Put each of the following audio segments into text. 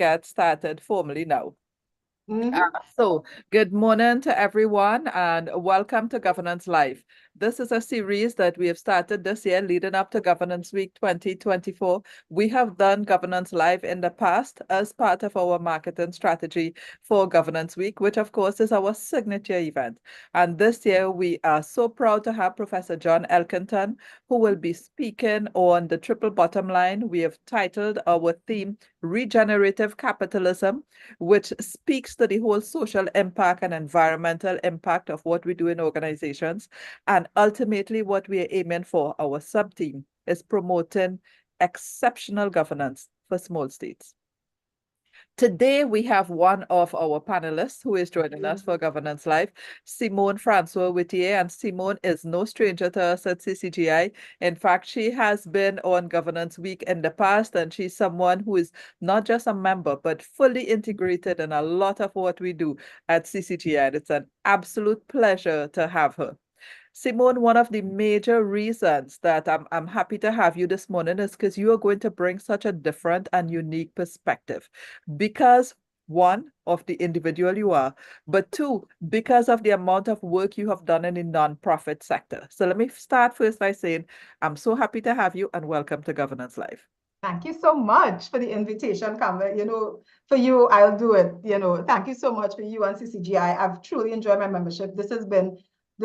get started formally now. Mm-hmm. So, good morning to everyone and welcome to Governance Live. This is a series that we have started this year leading up to Governance Week 2024. We have done Governance Live in the past as part of our marketing strategy for Governance Week, which of course is our signature event. And this year we are so proud to have Professor John Elkington, who will be speaking on the triple bottom line. We have titled our theme Regenerative Capitalism, which speaks to the whole social impact and environmental impact of what we do in organizations. And ultimately, what we are aiming for, our sub-team, is promoting exceptional governance for small states. Today, we have one of our panelists who is joining us for Governance Live, Simone Francois-Whittier, and Simone is no stranger to us at CCGI. In fact, she has been on Governance Week in the past, and she's someone who is not just a member, but fully integrated in a lot of what we do at CCGI. And it's an absolute pleasure to have her. Simone, one of the major reasons that I'm happy to have you this morning is because you are going to bring such a different and unique perspective. Because one, of the individual you are, but two, because of the amount of work you have done in the nonprofit sector. So let me start first by saying I'm so happy to have you and welcome to Governance Live. Thank you so much for the invitation, Kamla. For you, I'll do it. Thank you so much for you and CCGI. I've truly enjoyed my membership. This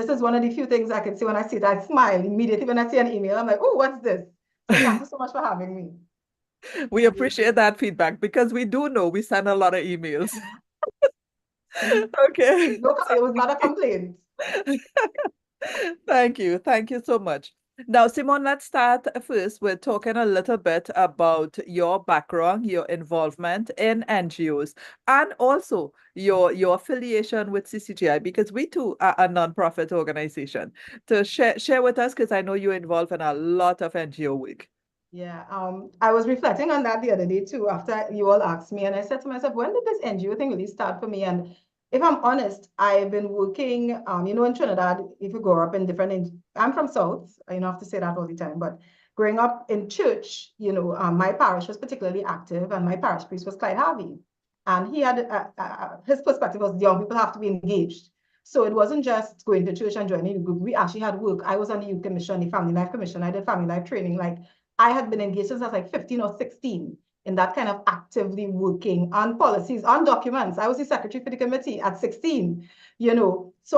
is one of the few things I can see when I see it. I smile immediately when I see an email. I'm like, oh, what's this? So thank you so much for having me. We appreciate that feedback because we do know we send a lot of emails. Okay. No, it was not a complaint. Thank you. Thank you so much. Now, Simone, let's start first with talking a little bit about your background, your involvement in NGOs, and also your affiliation with CCGI, because we too are a nonprofit organization. To share with us, because I know you're involved in a lot of NGO work. Yeah, I was reflecting on that the other day too, after you all asked me, and I said to myself, when did this NGO thing really start for me? And if I'm honest, I've been working, in Trinidad, if you grow up in I'm from South, I have to say that all the time, but growing up in church, my parish was particularly active, and my parish priest was Clyde Harvey. And he had, his perspective was young people have to be engaged. So it wasn't just going to church and joining the group. We actually had work. I was on the youth commission, the family life commission. I did family life training. Like I had been engaged since I was like 15 or 16 in that kind of actively working on policies, on documents. I was the secretary for the committee at 16, So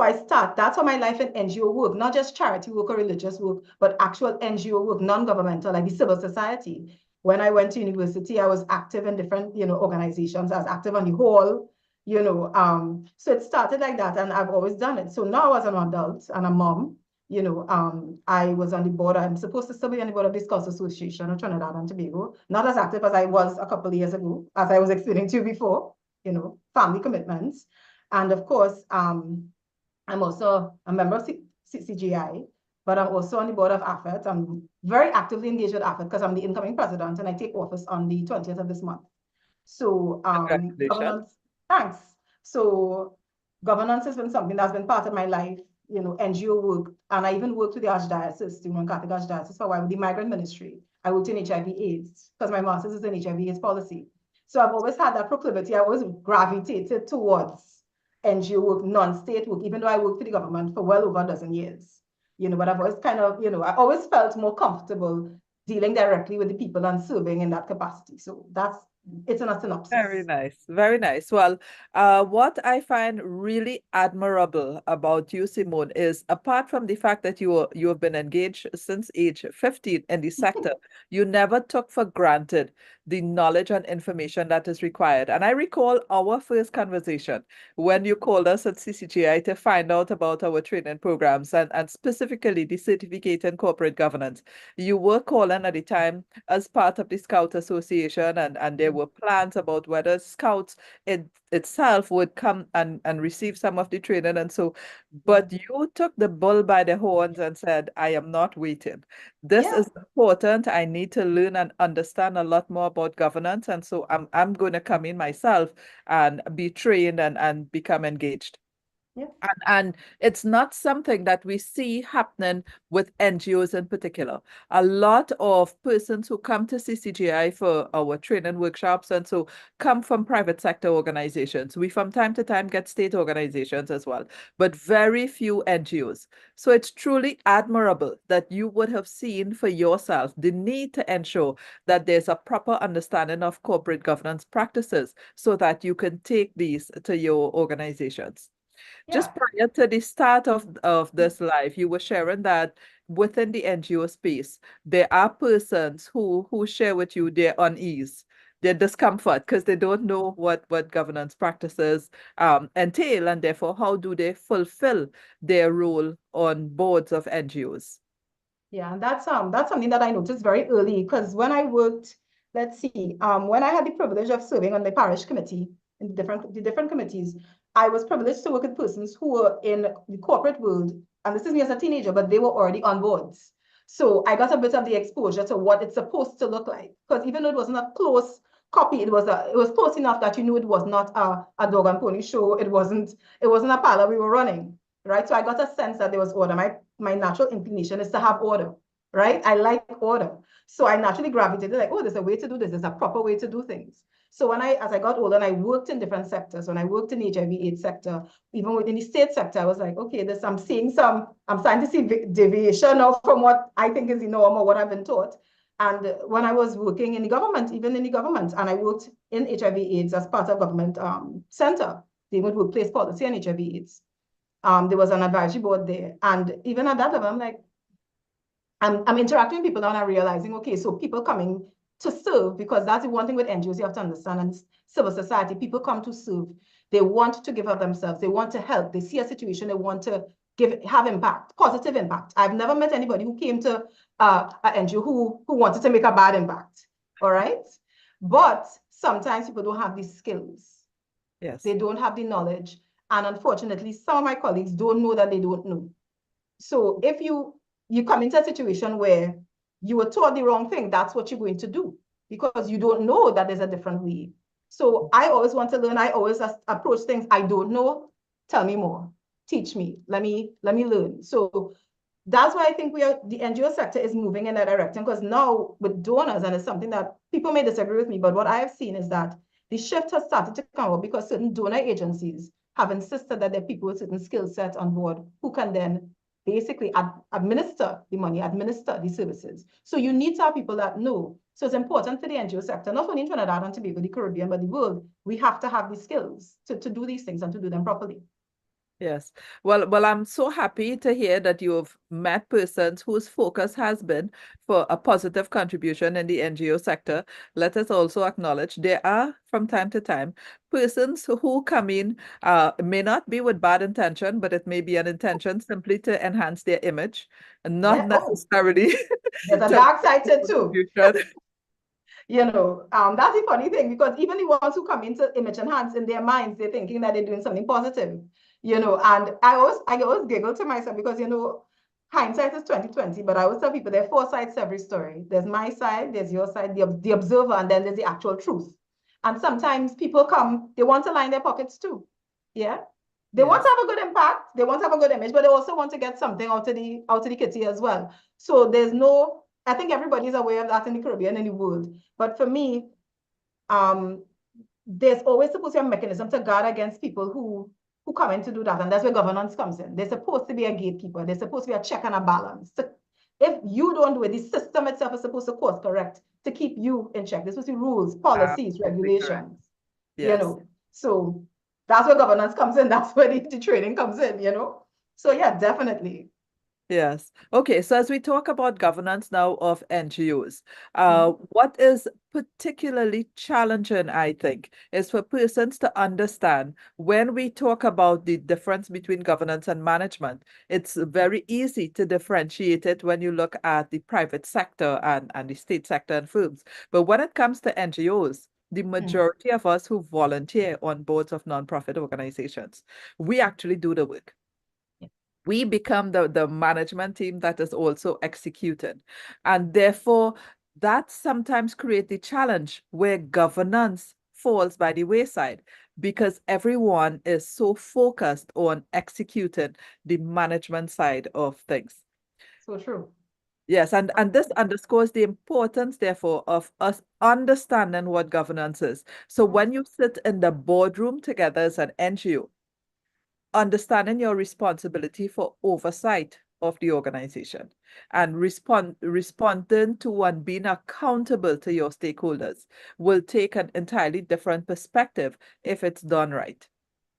that's how my life in NGO work, not just charity work or religious work, but actual NGO work, non-governmental, like the civil society. When I went to university, I was active in different, organizations. I was active on the hall, so it started like that, and I've always done it. So now as an adult and a mom, I was on the board. I'm supposed to still be on the board of the Scouts Association of Trinidad and Tobago, not as active as I was a couple of years ago, as I was explaining to you before, family commitments. And of course, I'm also a member of CCGI, but I'm also on the board of AFETT. I'm very actively engaged with AFETT because I'm the incoming president and I take office on the 20th of this month. So governance, thanks. So governance has been something that's been part of my life, NGO work. And I even worked with the Archdiocese, the Roman Catholic Archdiocese for a while with the migrant ministry. I worked in HIV AIDS because my master's is in HIV AIDS policy. So I've always had that proclivity. I always gravitated towards NGO work, non-state work, even though I worked for the government for well over a dozen years. But I've always kind of, I always felt more comfortable dealing directly with the people and serving in that capacity. So it's in a synopsis. Very nice. Very nice. Well, what I find really admirable about you, Simone, is apart from the fact that you have been engaged since age 15 in the sector, you never took for granted the knowledge and information that is required. And I recall our first conversation when you called us at CCGI to find out about our training programs and specifically the certificate in corporate governance. You were calling at the time as part of the Scout Association, and there were plans about whether Scouts itself would come and receive some of the training. And so, but you took the bull by the horns and said, I am not waiting. This is important. I need to learn and understand a lot more about governance. And so I'm going to come in myself and be trained and become engaged. Yeah. And it's not something that we see happening with NGOs in particular. A lot of persons who come to CCGI for our training workshops and so come from private sector organizations. We from time to time get state organizations as well, but very few NGOs. So it's truly admirable that you would have seen for yourself the need to ensure that there's a proper understanding of corporate governance practices so that you can take these to your organizations. Yeah. Just prior to the start of this live, you were sharing that within the NGO space, there are persons who share with you their unease, their discomfort, because they don't know what governance practices entail, and therefore, how do they fulfill their role on boards of NGOs? Yeah, and that's something that I noticed very early because when I worked, let's see, when I had the privilege of serving on the parish committee in the different committees, I was privileged to work with persons who were in the corporate world, and this is me as a teenager, but they were already on boards. So I got a bit of the exposure to what it's supposed to look like. Because even though it wasn't a close copy, it was close enough that you knew it was not a dog and pony show. It wasn't a parlor we were running, right? So I got a sense that there was order. My natural inclination is to have order, right? I like order. So I naturally gravitated like, oh, there's a way to do this. There's a proper way to do things. So as I got older and I worked in different sectors, when I worked in the HIV/AIDS sector, even within the state sector, I was like, okay, I'm starting to see deviation from what I think is the norm or what I've been taught. And when I was working in the government, even in the government, and I worked in HIV/AIDS as part of government center, the workplace policy and HIV/AIDS. There was an advisory board there. And even at that level, I'm like, I'm interacting with people now and I'm realizing, okay, so people coming to serve, because that's the one thing with NGOs you have to understand, and civil society, people come to serve. They want to give of themselves. They want to help. They see a situation. They want to have impact, positive impact. I've never met anybody who came to an NGO who wanted to make a bad impact. All right. But sometimes people don't have these skills. Yes. They don't have the knowledge. And unfortunately, some of my colleagues don't know that they don't know. So if you come into a situation where you were taught the wrong thing, that's what you're going to do because you don't know that there's a different way. So I always want to learn. I always approach things I don't know. Tell me more. Teach me. Let me learn. So that's why I think the NGO sector is moving in that direction, because now with donors, and it's something that people may disagree with me, but what I have seen is that the shift has started to come up because certain donor agencies have insisted that there are people with certain skill sets on board who can then basically administer the money, administer the services. So you need to have people that know. So it's important for the NGO sector, not only in Trinidad and Tobago, the Caribbean, but the world. We have to have the skills to do these things and to do them properly. Yes. Well, I'm so happy to hear that you've met persons whose focus has been for a positive contribution in the NGO sector. Let us also acknowledge there are, from time to time, persons who come in, may not be with bad intention, but it may be an intention simply to enhance their image, and not Yeah. Oh, necessarily there's a to dark side to it too. contribution. That's the funny thing, because even the ones who come into image enhance, in their minds, they're thinking that they're doing something positive, and I always giggle to myself because, hindsight is 2020, but I always tell people there are four sides to every story. There's my side, there's your side, the observer, and then there's the actual truth. And sometimes people come, they want to line their pockets too. Yeah. They want to Yes. have a good impact, they want to have a good image, but they also want to get something out of the kitty as well. So I think everybody's aware of that in the Caribbean and the world. But for me, there's always supposed to be a mechanism to guard against people who come in to do that. And that's where governance comes in. There's supposed to be a gatekeeper. There's supposed to be a check and a balance. So if you don't do it, the system itself is supposed to course correct to keep you in check. There's supposed to be rules, policies, Absolutely correct. regulations, Yes. So that's where governance comes in. That's where the training comes in. So yeah, definitely. Yes. Okay. So as we talk about governance now of NGOs, Mhm. what is particularly challenging, I think, is for persons to understand when we talk about the difference between governance and management. It's very easy to differentiate it when you look at the private sector and the state sector and firms. But when it comes to NGOs, the Mm. majority of us who volunteer on boards of nonprofit organizations, we actually do the work. Yeah. We become the management team that is also executed. And therefore, that sometimes creates the challenge where governance falls by the wayside because everyone is so focused on executing the management side of things. So true. Yes, and this underscores the importance, therefore, of us understanding what governance is. So when you sit in the boardroom together as an NGO, understanding your responsibility for oversight of the organization and responding to and being accountable to your stakeholders will take an entirely different perspective if it's done right.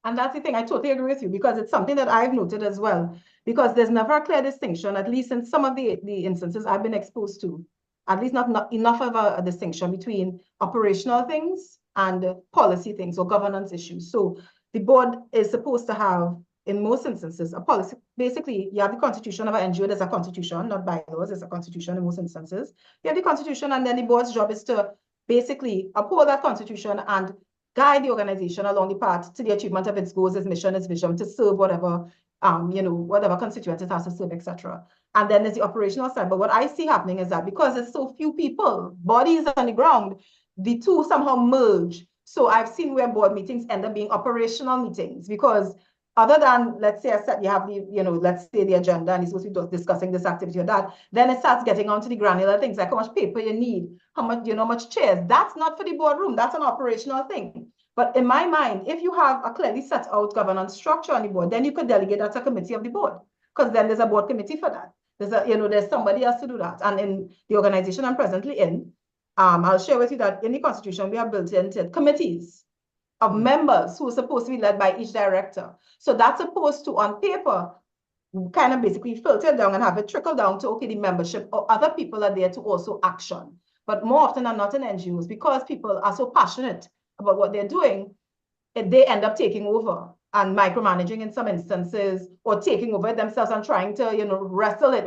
And that's the thing, I totally agree with you because it's something that I've noted as well. Because there's never a clear distinction, at least in some of the instances I've been exposed to, at least not enough of a distinction between operational things and policy things or governance issues. So the board is supposed to have, in most instances, a policy. Basically, you have the constitution of an NGO, there's a constitution, not bylaws, there's a constitution in most instances. You have the constitution, and then the board's job is to basically uphold that constitution and guide the organization along the path to the achievement of its goals, its mission, its vision, to serve whatever, whatever constituents it has to serve, etc. And then there's the operational side. But what I see happening is that because there's so few people, bodies on the ground, the two somehow merge. So I've seen where board meetings end up being operational meetings because other than, let's say, you have the, let's say the agenda and you're supposed to be discussing this activity or that, then it starts getting onto the granular things like how much paper you need, how much chairs. That's not for the boardroom. That's an operational thing. But in my mind, if you have a clearly set out governance structure on the board, then you could delegate that to a committee of the board, because then there's a board committee for that. There's somebody else to do that. And in the organization I'm presently in, I'll share with you that in the constitution, we have built into committees of members who are supposed to be led by each director. So that's supposed to, on paper, kind of basically filter down and have it trickle down to, okay, the membership or other people are there to also action. But more often than not in NGOs, because people are so passionate about what they're doing, they end up taking over and micromanaging in some instances, or taking over it themselves and trying to, wrestle it.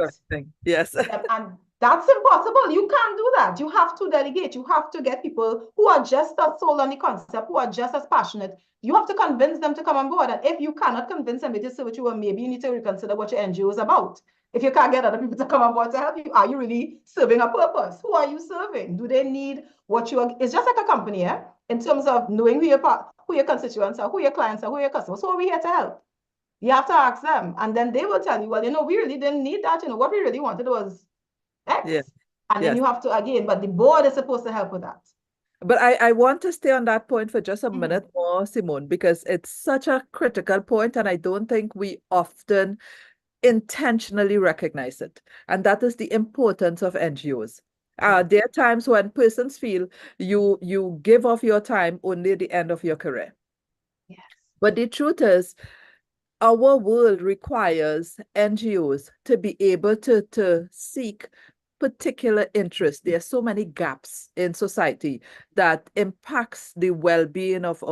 Yes. And that's impossible. You can't do that. You have to delegate. You have to get people who are just as sold on the concept, who are just as passionate. You have to convince them to come on board. And if you cannot convince them, it is so you, maybe you need to reconsider what your NGO is about. If you can't get other people to come on board to help you, are you really serving a purpose? Who are you serving? Do they need what you are? It's just like a company, in terms of knowing who your constituents are, who your clients are, who your customers. So are we here to help? You have to ask them. And then they will tell you, well, we really didn't need that. What we really wanted was X. Yeah. And then you have to, again, but the board is supposed to help with that. But I want to stay on that point for just a minute more, Simone, because it's such a critical point, and I don't think we often intentionally recognize it. And that is the importance of NGOs. There are times when persons feel you give off your time only at the end of your career. Yes. But the truth is, our world requires NGOs to be able to seek particular interests. There are so many gaps in society that impacts the well-being of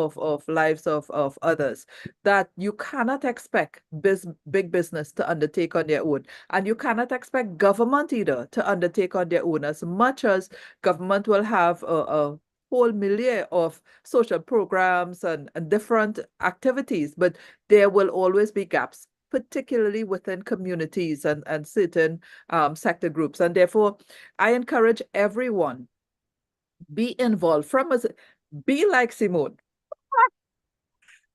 lives of others that you cannot expect big business to undertake on their own. And you cannot expect government either to undertake on their own, as much as government will have a whole milieu of social programs and different activities, but there will always be gaps, particularly within communities and certain sector groups. And therefore, I encourage everyone, be involved be like Simone.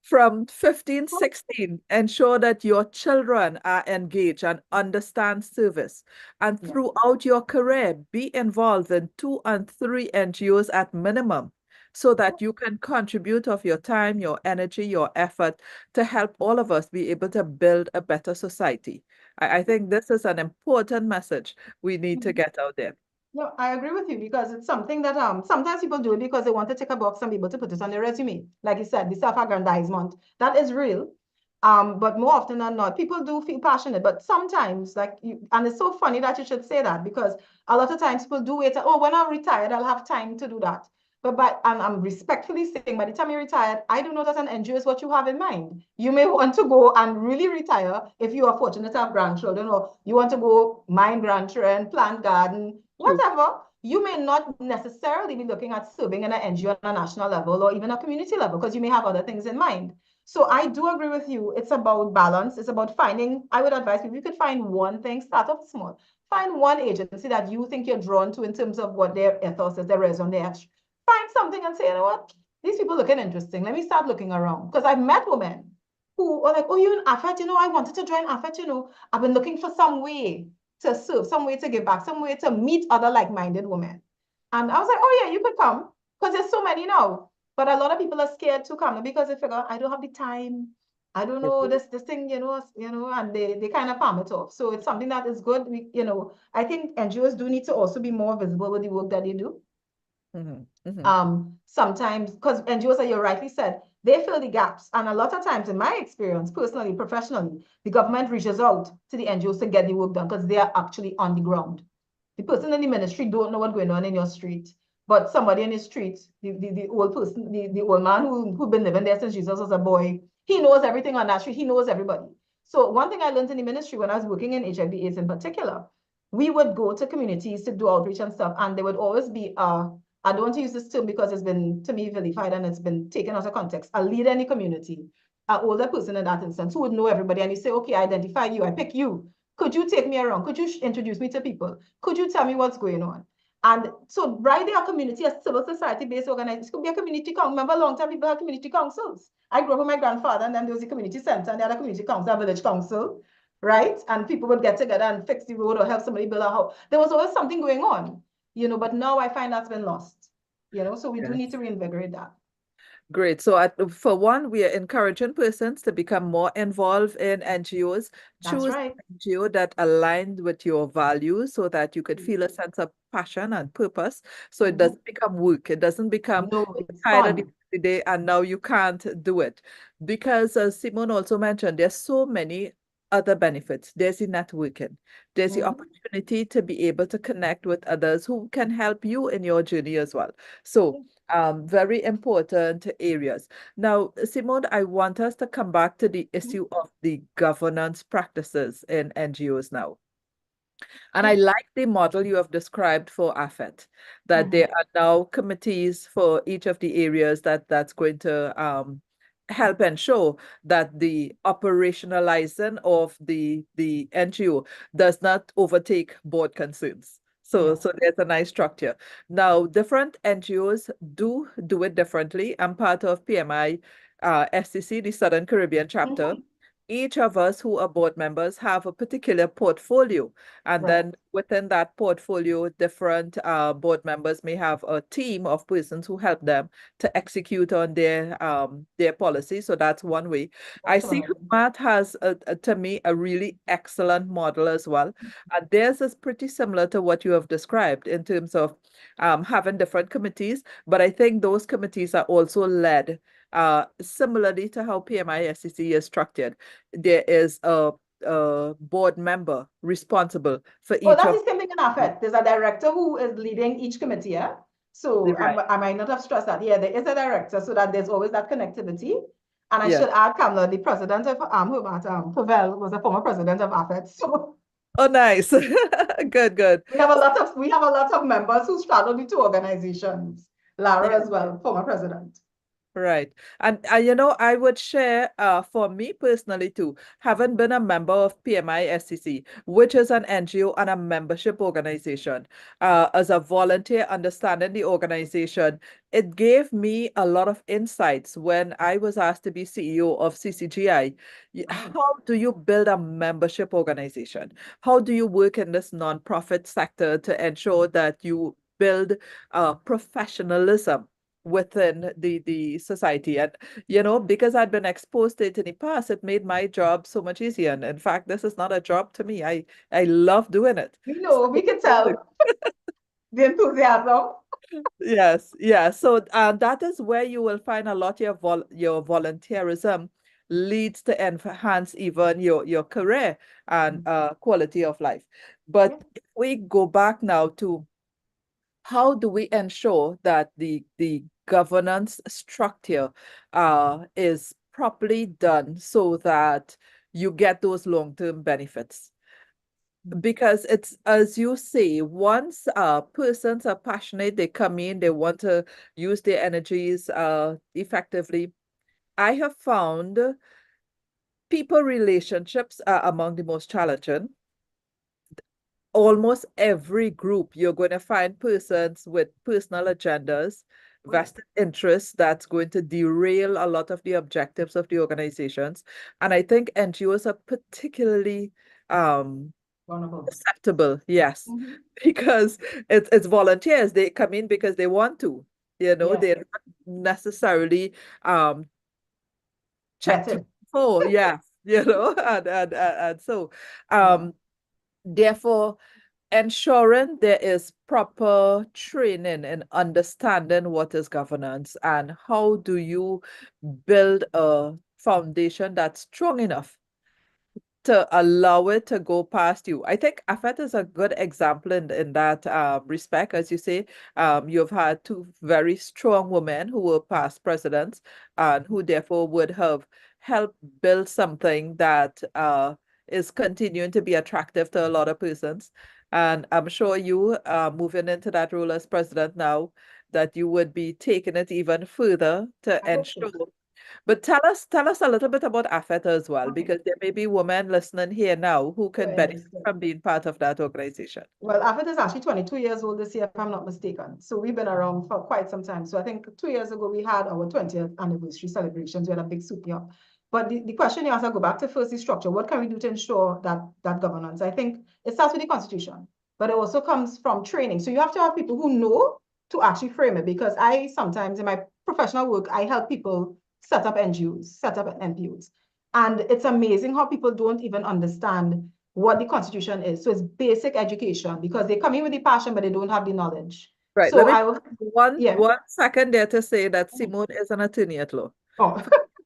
From 15, 16, ensure that your children are engaged and understand service. And throughout your career, be involved in 2 and 3 NGOs at minimum, so that you can contribute of your time, your energy, your effort to help all of us be able to build a better society. I think this is an important message we need to get out there. No, I agree with you because it's something that sometimes people do it because they want to take a box and be able to put it on their resume. Like you said, the self-aggrandizement, that is real. But more often than not, people do feel passionate. But sometimes, and it's so funny that you should say that, because a lot of times people do wait, oh, when I'm retired, I'll have time to do that. And I'm respectfully saying, by the time you're retired, I do know that an NGO is what you have in mind. You may want to go and really retire if you are fortunate to have grandchildren, or you want to go mind grandchildren, plant garden, whatever. You may not necessarily be looking at serving in an NGO on a national level or even a community level, because you may have other things in mind. So I do agree with you. It's about balance. It's about finding, I would advise people, you could find one thing, start off small. Find one agency that you think you're drawn to in terms of what their ethos is, their raison d'etre. Find something and say, you know what? these people looking interesting. Let me start looking around. Because I've met women who are like, oh, you're in AFETT, I wanted to join AFETT, I've been looking for some way to serve, some way to give back, some way to meet other like-minded women. And I was like, oh yeah, you could come. Because there's so many now. But a lot of people are scared to come because they figure, I don't have the time. I don't know this thing, and they kind of palm it off. So it's something that is good. I think NGOs do need to also be more visible with the work that they do. Sometimes, because NGOs, as you rightly said, they fill the gaps. And a lot of times, in my experience, personally, professionally, the government reaches out to the NGOs to get the work done because they are actually on the ground. The person in the ministry don't know what's going on in your street, but somebody in the street, the old person, the old man who been living there since Jesus was a boy, he knows everything on that street. He knows everybody. So one thing I learned in the ministry when I was working in HIV/AIDS in particular, we would go to communities to do outreach and stuff, and there would always be I don't want to use this term because it's been, to me, vilified and it's been taken out of context. A leader in the community, an older person in that instance, who would know everybody, and you say, okay, I identify you, I pick you. Could you take me around? Could you introduce me to people? Could you tell me what's going on? And so right there, a community, a civil society-based organization, could be a community council. Remember, a long time people had community councils. I grew up with my grandfather, and then there was a community center, and they had a community council, a village council, right? And people would get together and fix the road or help somebody build a house. There was always something going on, but now I find that's been lost, so we do need to reinvigorate that. Great. So for one, we are encouraging persons to become more involved in NGOs. That's Choose right. an NGO that aligned with your values so that you could feel a sense of passion and purpose. So it doesn't become work. It doesn't become No, it's tired of fun. the day and now you can't do it. Because as Simone also mentioned, there's so many other benefits. There's the networking. There's the opportunity to be able to connect with others who can help you in your journey as well. So very important areas. Now, Simone, I want us to come back to the issue of the governance practices in NGOs now. And I like the model you have described for AFETT, that there are now committees for each of the areas that's going to help ensure that the operationalizing of the NGO does not overtake board concerns. So there's a nice structure. Now, different NGOs do it differently. I'm part of PMI FCC, the Southern Caribbean chapter. Each of us who are board members have a particular portfolio. And then within that portfolio, different board members may have a team of persons who help them to execute on their policy. So that's one way. I see Matt has, to me, a really excellent model as well. And theirs is pretty similar to what you have described in terms of having different committees. But I think those committees are also led similarly to how PMI-SCC is structured. There is a board member responsible for each that's of. the same thing in AFETT. There's a director who is leading each committee, yeah? So I might not have stressed that. Yeah, there is a director so that there's always that connectivity. And I should add, Kamla, the president of Pavel was a former president of AFETT. So oh, nice. Good. we have a lot of members who straddle the two organizations. Lara as well, former president. Right. And I would share for me personally too, having been a member of PMI-SCC, which is an NGO and a membership organization, as a volunteer understanding the organization, it gave me a lot of insights when I was asked to be CEO of CCGI. How do you build a membership organization? How do you work in this nonprofit sector to ensure that you build professionalism within the society? And because I'd been exposed to it in the past, it made my job so much easier. And in fact, this is not a job to me. I love doing it. We can tell the enthusiasm. Yes, yeah. So that is where you will find a lot of your volunteerism leads to enhance even your career and quality of life. But if we go back now to how do we ensure that the governance structure is properly done so that you get those long-term benefits? Because it's, as you say, once persons are passionate, they come in, they want to use their energies effectively. I have found people relationships are among the most challenging. Almost every group, you're going to find persons with personal agendas, vested interests that's going to derail a lot of the objectives of the organizations. And I think NGOs are particularly Vulnerable. acceptable, yes, Mhm. because it's volunteers. They come in because they want to, Yeah, they're not necessarily um checked vetted. for, yes, and so Yeah. therefore ensuring there is proper training and understanding what is governance and how do you build a foundation that's strong enough to allow it to go past you. I think AFETT is a good example in that respect. As you say, you've had two very strong women who were past presidents and who therefore would have helped build something that is continuing to be attractive to a lot of persons. And I'm sure you, moving into that role as president now, that you would be taking it even further to I hope so. ensure, but tell us a little bit about AFET as well, Okay. because there may be women listening here now who We're could benefit interested. from being part of that organization. Well, AFETT is actually 22 years old this year, if I'm not mistaken. So we've been around for quite some time. So I think 2 years ago, we had our 20th anniversary celebrations. We had a big soup up. But the question you asked, I go back to first the structure. What can we do to ensure that governance? I think it starts with the constitution, but it also comes from training. So you have to have people who know to actually frame it, because I sometimes in my professional work, I help people set up NGOs, set up NPOs. And it's amazing how people don't even understand what the Constitution is. So it's basic education, because they come in with the passion, but they don't have the knowledge. Right. Let So me I will, yeah. one second there to say that Simone is an attorney at law. Oh,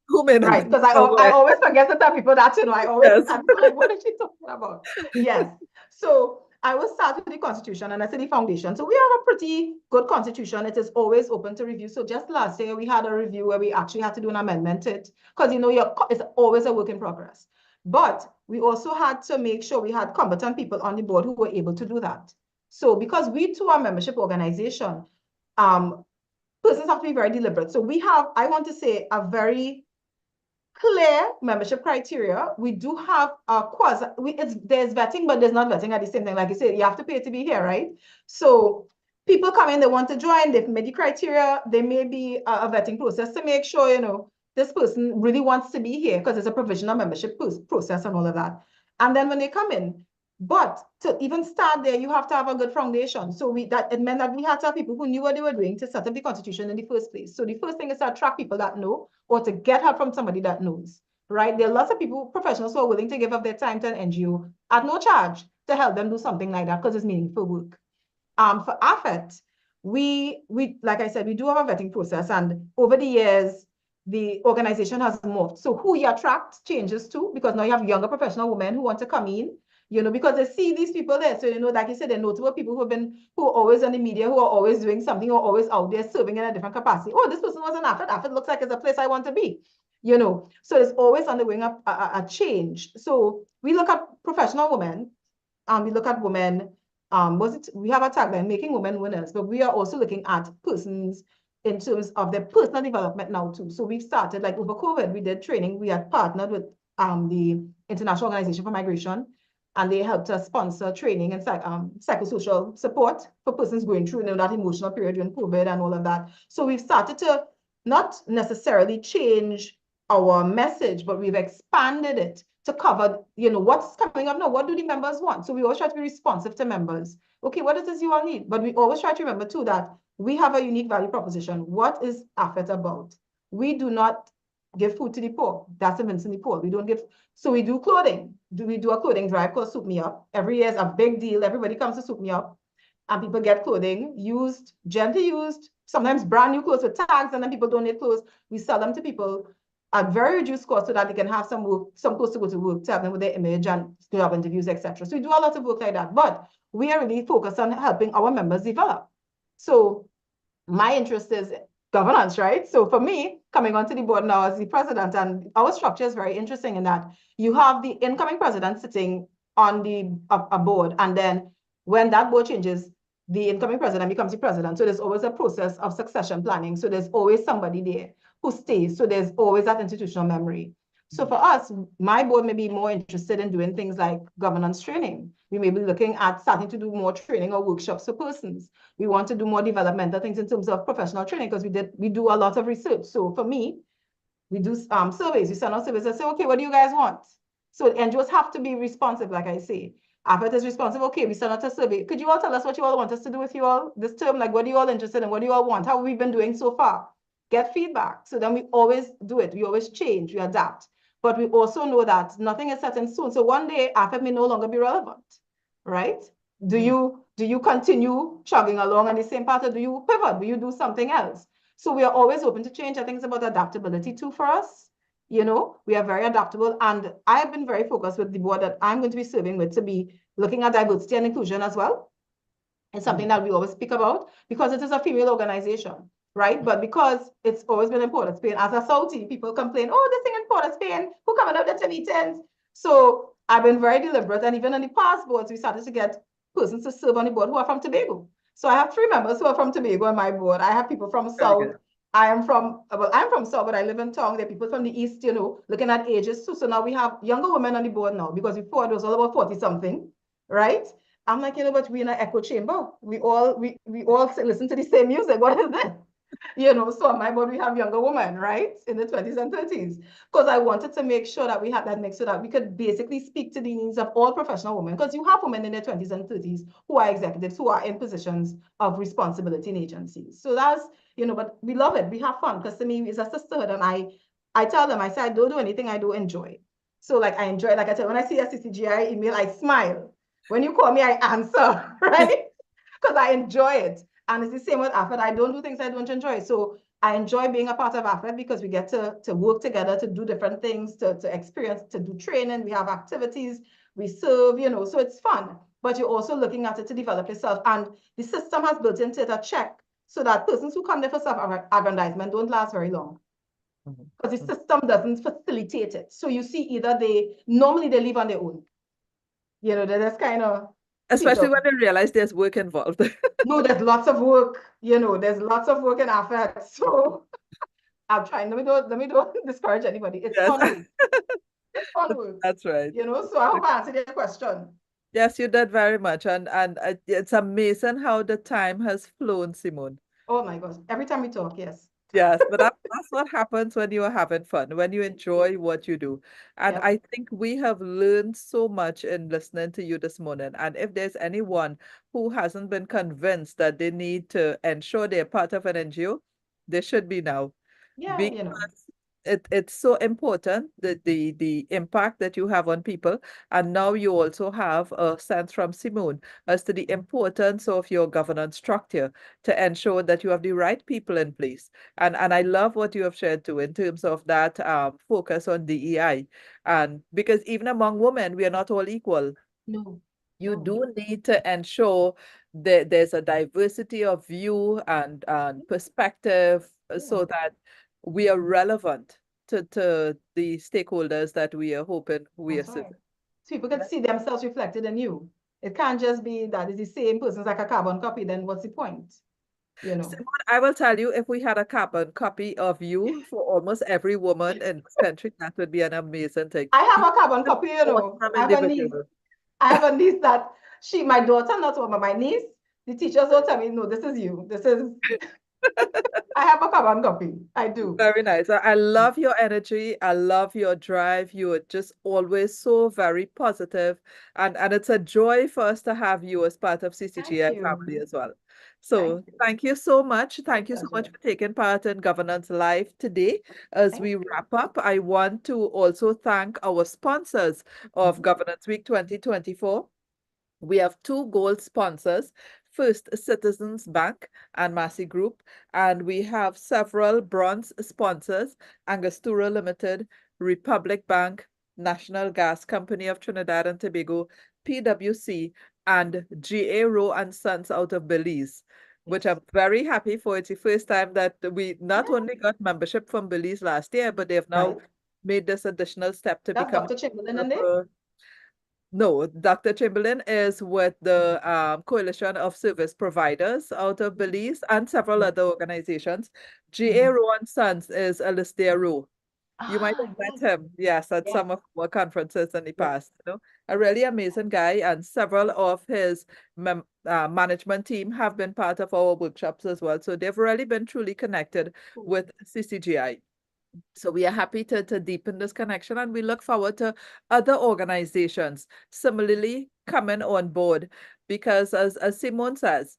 Who may not right. be Because I aware. always forget to tell people that, I always, Yes. I'm like, what is she talking about? Yes. So I will start with the Constitution, and I say the foundation. So we have a pretty good Constitution. It is always open to review. So just last year, we had a review where we actually had to do an amendment to it, because, it's always a work in progress. But we also had to make sure we had competent people on the board who were able to do that. So because we too are a membership organization, persons have to be very deliberate. So I want to say, a very clear membership criteria. We do have a there's vetting, but there's not vetting at the same time. Like you said, you have to pay to be here, right? So people come in, they want to join, they've made the criteria, there may be a vetting process to make sure, this person really wants to be here, because it's a provisional membership process and all of that. And then when they come in, but to even start there, you have to have a good foundation. So it meant that we had to have people who knew what they were doing to set up the Constitution in the first place. So the first thing is to attract people that know, or to get help from somebody that knows, right? There are lots of people, professionals, who are willing to give up their time to an NGO at no charge to help them do something like that, because it's meaningful work. For AFET, we like I said, we do have a vetting process, and over the years, the organization has morphed. So who you attract changes too, because now you have younger professional women who want to come in, because they see these people there. So, like you said, they're notable people who are always on the media, who are always doing something, who are always out there serving in a different capacity. Oh, this person was an AFET. AFET looks like it's a place I want to be, So it's always undergoing a change. So we look at professional women, we look at women, we have a tagline, making women winners, but we are also looking at persons in terms of their personal development now too. So we've started, like over COVID, we did training. We had partnered with the International Organization for Migration, and they helped us sponsor training and psychosocial support for persons going through, that emotional period during COVID and all of that. So we've started to not necessarily change our message, but we've expanded it to cover, what's coming up now. What do the members want? So we always try to be responsive to members. Okay, what is you all need? But we always try to remember too that we have a unique value proposition. What is AFET about? We do not give food to the poor. That's evincing the poor. We don't give. So we do clothing. We do a clothing drive called Soup Me Up. Every year is a big deal. Everybody comes to Soup Me Up, and people get clothing used, gently used, sometimes brand new clothes with tags, and then people donate clothes. We sell them to people at very reduced cost, so that they can have some clothes to go to work, to help them with their image and job interviews, etc. So we do a lot of work like that, but we are really focused on helping our members develop. So my interest is governance, right? So for me, coming onto the board now as the president, and our structure is very interesting in that you have the incoming president sitting on a board, and then when that board changes, the incoming president becomes the president. So there's always a process of succession planning. So there's always somebody there who stays. So there's always that institutional memory. So for us, my board may be more interested in doing things like governance training. We may be looking at starting to do more training or workshops for persons. We want to do more developmental things in terms of professional training because we do a lot of research. So for me, we do surveys. We send out surveys and say, okay, what do you guys want? So NGOs have to be responsive, like I say. AFETT is responsive. Okay, we send out a survey. Could you all tell us what you all want us to do with you all this term? Like, what are you all interested in? What do you all want? How have we been doing so far? Get feedback. So then we always do it. We always change. We adapt. But we also know that nothing is set in stone. So one day AFETT may no longer be relevant, right? Do you continue chugging along on the same path, or do you pivot? Do you do something else? So we are always open to change. I think it's about adaptability too for us. You know, we are very adaptable. And I have been very focused with the board that I'm going to be serving with to be looking at diversity and inclusion as well. It's something that we always speak about because it is a female organization, right? But because it's always been in Port of Spain, as a Saudi, people complain, oh, this thing in Port of Spain, who coming out to meetings? So I've been very deliberate. And even on the past boards, we started to get persons to serve on the board who are from Tobago. So I have 3 members who are from Tobago on my board. I have people from South. I'm from South, but I live in town. There are people from the East, you know, looking at ages too. So now we have younger women on the board now because before it was all about 40 something, right? I'm like, you know, but we're in an echo chamber. We all listen to the same music. What is it? You know, so on my board, we have younger women, right? In the 20s and 30s. Because I wanted to make sure that we had that mix so that we could basically speak to the needs of all professional women. Because you have women in their 20s and 30s who are executives, who are in positions of responsibility in agencies. So that's, you know, but we love it. We have fun because to me, it's a sisterhood. And I tell them, I say, I don't do anything I do enjoy. So like I enjoy, like I said, when I see a CCGI email, I smile. When you call me, I answer, right? Because I enjoy it. And it's the same with AFETT. I don't do things I don't enjoy. So I enjoy being a part of AFETT because we get to work together, to do different things, to experience, to do training. We have activities, we serve, you know, so it's fun. But you're also looking at it to develop yourself. And the system has built into it a check so that persons who come there for self-aggrandizement don't last very long. Because the system doesn't facilitate it. So you see either normally they live on their own. You know, they're just kind of Especially when they realize there's work involved. No, there's lots of work. You know, there's lots of work in AFETT. So I'm trying. Let me don't discourage anybody. It's Yes. fun work. It's fun work. That's right. You know, so I hope I answered your question. Yes, you did very much. And it's amazing how the time has flown, Simone. Oh my gosh. Every time we talk, yes. Yes, but that's what happens when you are having fun, when you enjoy what you do. And Yep. I think we have learned so much in listening to you this morning. And if there's anyone who hasn't been convinced that they need to ensure they're part of an NGO, they should be now. Yeah, you know. Because it's so important that the impact that you have on people. And now you also have a sense from Simone as to the importance of your governance structure to ensure that you have the right people in place. And I love what you have shared too in terms of that focus on DEI. And because even among women, we are not all equal. No. You No. do need to ensure that there's a diversity of view and perspective Yeah. so that we are relevant to the stakeholders that we are hoping we are That's right. serving. So people can see themselves reflected in you. It can't just be that it's the same person's like a carbon copy, then what's the point? You know. Simone, I will tell you, if we had a carbon copy of you for almost every woman in this country, that would be an amazing thing. I have You a carbon are an copy, you know. awesome I have a niece. individual. I have a niece that my daughter, not one, but my niece, the teachers will tell me, no, this is you. I have a carbon copy. I do. Very nice. I love your energy. I love your drive. You are just always so very positive. And it's a joy for us to have you as part of Thank CCGI family you. as well. Thank So you. thank you so much. My Thank you so much pleasure. for taking part in Governance Live today. As Thank we you. wrap up, I want to also thank our sponsors of Mhm. Governance Week 2024. We have two gold sponsors. First, Citizens Bank and Massey Group, and we have several bronze sponsors, Angostura Limited, Republic Bank, National Gas Company of Trinidad and Tobago, PwC, and GA Rowe and Sons out of Belize, which Yes. I'm very happy for. It's the first time that we not Yeah. only got membership from Belize last year, but they've now Right. made this additional step to That's become Dr. Chamberlain a and they? member. No, Dr. Chamberlain is with the Coalition of Service Providers out of Belize and several other organizations. G.A. Mhm. Rowe and Sons is Alistair Rowe. You might Ah, have met yes, him, yes, at yes, some of our conferences in the yes. past. A really amazing guy, and several of his management team have been part of our workshops as well. So they've really been truly connected Cool. with CCGI. So we are happy to deepen this connection, and we look forward to other organizations similarly coming on board, because as Simone says,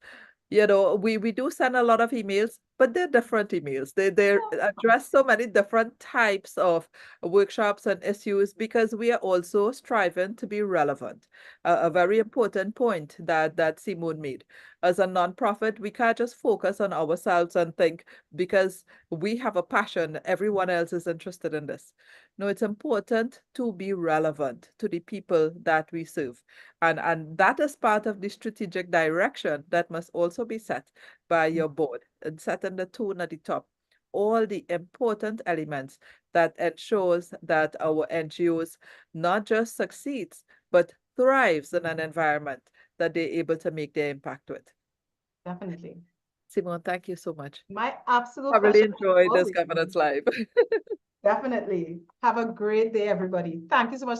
we do send a lot of emails, but they're different emails. They address so many different types of workshops and issues, because we are also striving to be relevant. A very important point that Simone made. As a nonprofit, we can't just focus on ourselves and think because we have a passion, everyone else is interested in this. No, it's important to be relevant to the people that we serve. And that is part of the strategic direction that must also be set by your board, and setting the tone at the top. All the important elements that ensures that our NGOs not just succeeds, but thrives in an environment that they're able to make their impact with. Definitely. Simone, thank you so much. My absolute I really pleasure. enjoyed this Always. governance live. Definitely. Have a great day, everybody. Thank you so much.